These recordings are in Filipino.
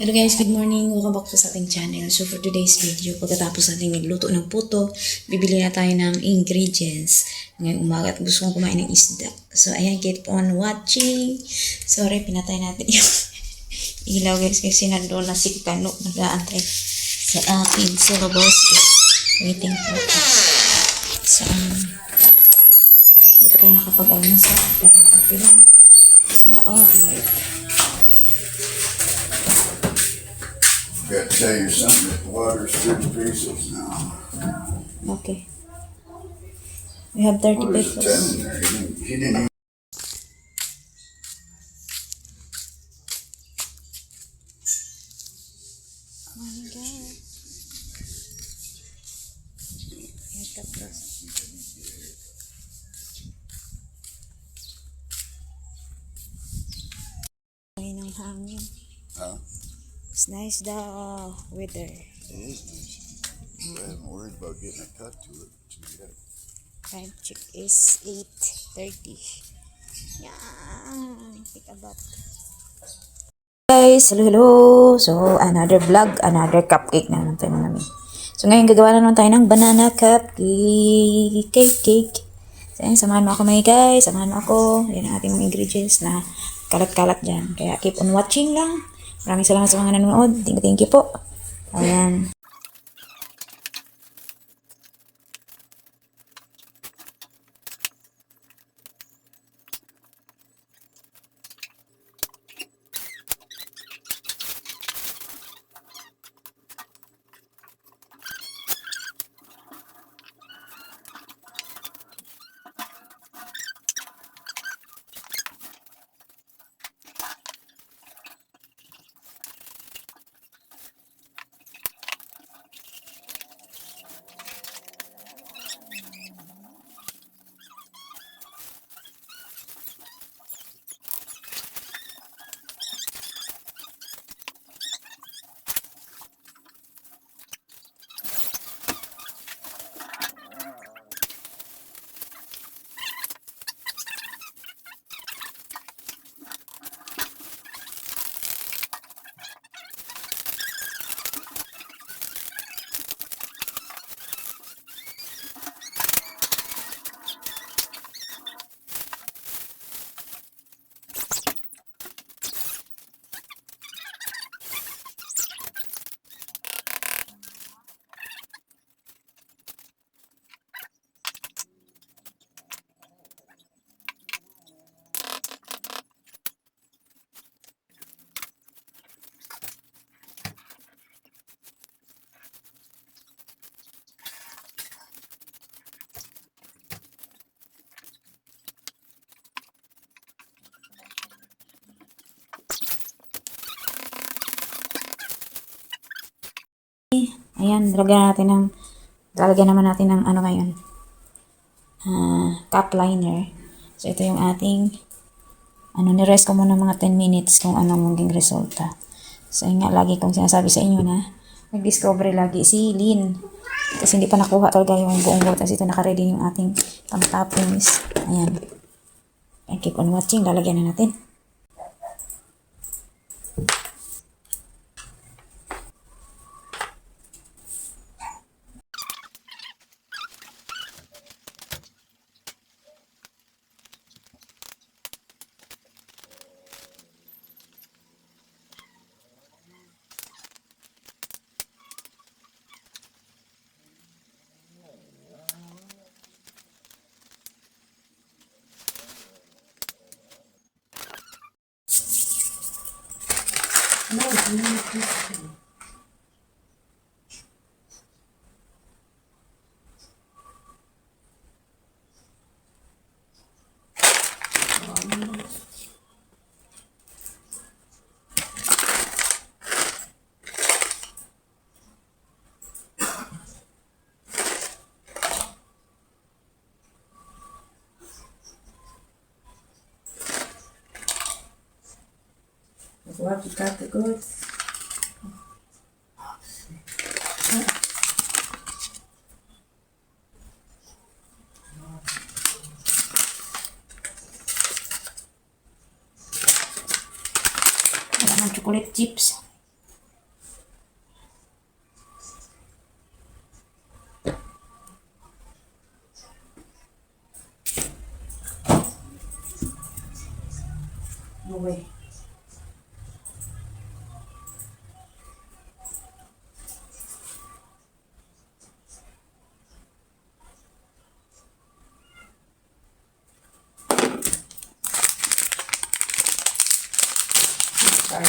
Hello guys, good morning. Welcome back to sa ating channel. So for today's video, pagkatapos natin nagluto ng puto, bibili na tayo ng ingredients. Ngayong umaga at gusto kong kumain ng isda. So ayan, keep on watching. Sorry, pinatay natin yung ilaw guys kasi nandun na si Kano nag-aantay sa akin. So the boss is waiting for us. So hindi pa tayo nakapag-almusal pero okay lang. So alright. Got to tell you something, that the water's 30 pesos now. Okay. We have 30 What is it pesos. telling there? He didn't even. Oh my God. Makeup brush. Ay, ng hangin. Huh? It's nice the weather. It is nice. I haven't worried about getting a cut to it yet. Time check is 8:30. Yeah, pick a bat. Guys, hello. So, another vlog, another cupcake na naman tayo namin. So, ngayon gagawa na naman tayo ng banana cupcake. Cake. So, ayan, samahan mo ako mga guys. Samahan mo ako. Yan ang ating mga ingredients na kalat-kalat dyan. Kaya keep on watching lang. Maraming salamat sa mga nanonood. Thank you po. Ayan. Ayan, lalagyan naman natin ng ano ngayon, cup liner. So, ito yung ating, nirest ko muna mga 10 minutes kung anong maging resulta. So, yun nga, lagi kong sinasabi sa inyo na mag-discover lagi si Lynn. Kasi hindi pa nakuha talaga yung buong butas. Ito naka-ready yung ating pang-toppings. Ayan. And keep on watching, lalagyan na natin. What you got the goods? Wala ng chocolate chips. No way. Sorry,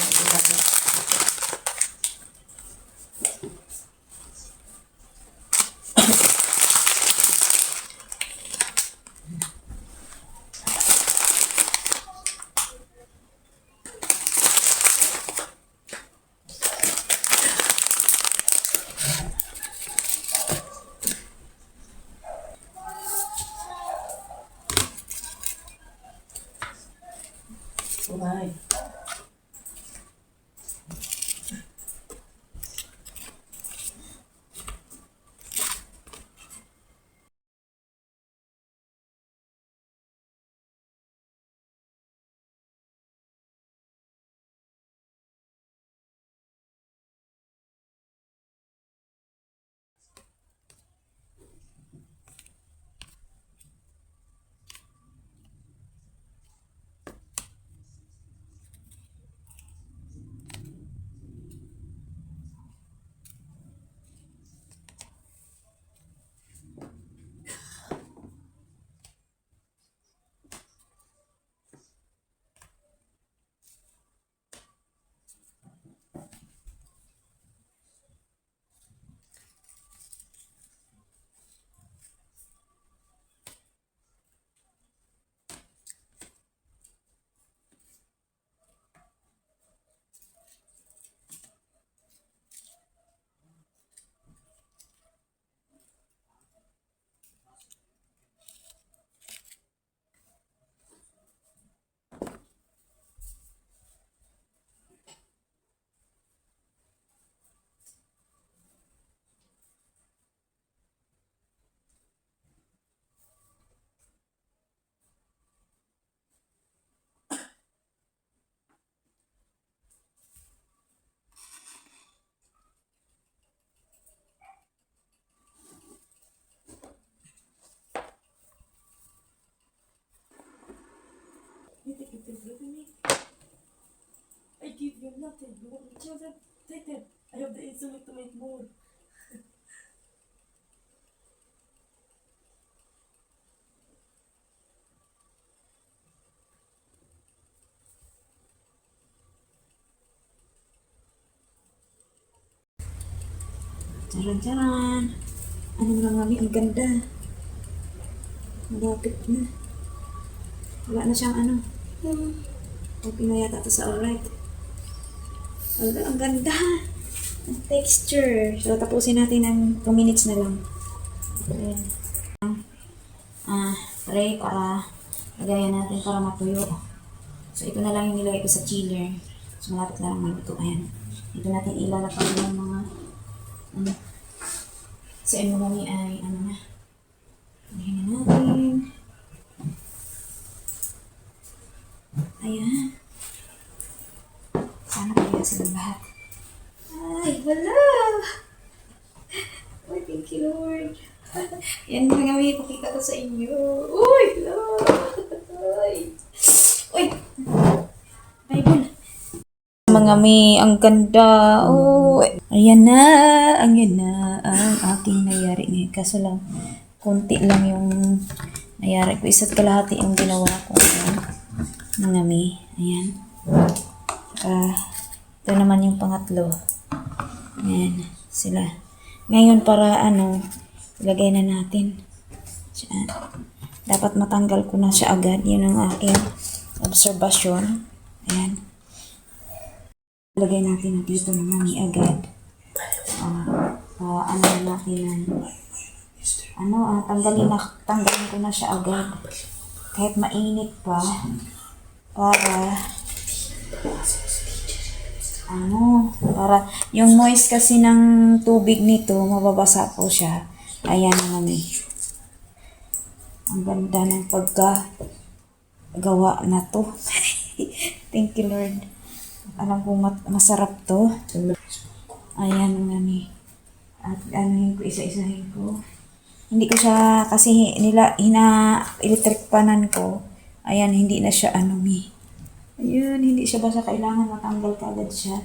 bye. I give you nothing. You want the children? Take them. I have the insulin to make more. Charan-charan. Ano nga mami, ang ganda. Malapit na. Wala na siyang ano. Okay na yata ito sa alright. Ang ganda. Ang texture. So, tapusin natin ng 2 minutes na lang. Ayan. Pare, para lagayan natin para matuyo. So, ito na lang yung nilagay ko sa chiller. So, malapit na lang maluto. Ayan. Ito natin ilalapag ng mga sa mami ay ano na. Ayan na natin. Ayan. Sana kaya sila lahat. Ay, wala! Oh, thank you, Lord. Yan na nga may ipakita ko sa inyo. Uy, Lord! Uy! Bible! Mga may, ang ganda. Oh, ayan na ang aking nangyari ngayon. Kaso lang, konti lang yung nangyari ko. Isa't kalahati yung ginawa ko. Ayan. Mga may, ayan. Ito naman yung pangatlo. Ayan, sila. Ngayon para ilagay na natin. Diyan. Dapat matanggal ko na siya agad. Yun ang aking obserbasyon. Ayan. Ilagay natin dito na mami agad. Tanggalin ko na siya agad. Kahit mainit pa. Para yung moist kasi ng tubig nito, mababasa po siya. Ayan mami. Ang ganda ng pagkagawa na to. Thank you, Lord. Alam ko masarap to. Ayan mami. At isa-isahin ko. Hindi ko siya kasi electric panan ko. Ayan, hindi na siya Ayun, hindi siya basta kailangan matanggal ka agad siya.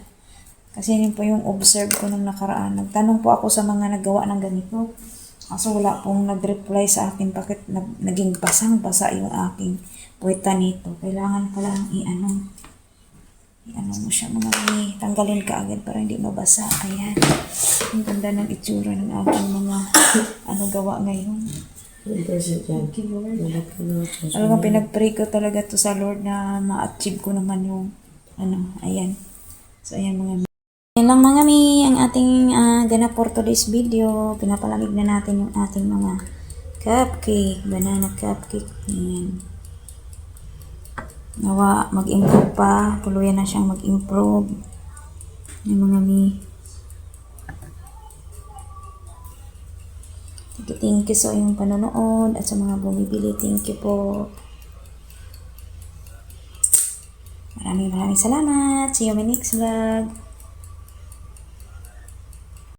Kasi yun po yung observe ko nung nakaraan. Nagtanong po ako sa mga naggawa ng ganito. Kaso wala pong nag-reply sa akin bakit naging basang-basa yung aking puweta nito. Kailangan pala i-ano mo siya mga tanggalin ka agad para hindi mabasa. Ayan. Ang ganda ng itsura ng aking mga gawa ngayon. Thank you, Lord. Alam mo, pinag-pray ko talaga to sa Lord na ma-achieve ko naman yung ayan. So, ayan mga yan lang mga mi, ang ating ganap for today's video. Pinapalamig na natin yung ating mga cupcake, banana cupcake. Ayan. Nawa, mag-improve pa. Tuluyan na siyang mag-improve. Yung mga mi. Thank you sa iyong panonood at sa mga bumibili. Thank you po. Maraming salamat. See you in my next vlog.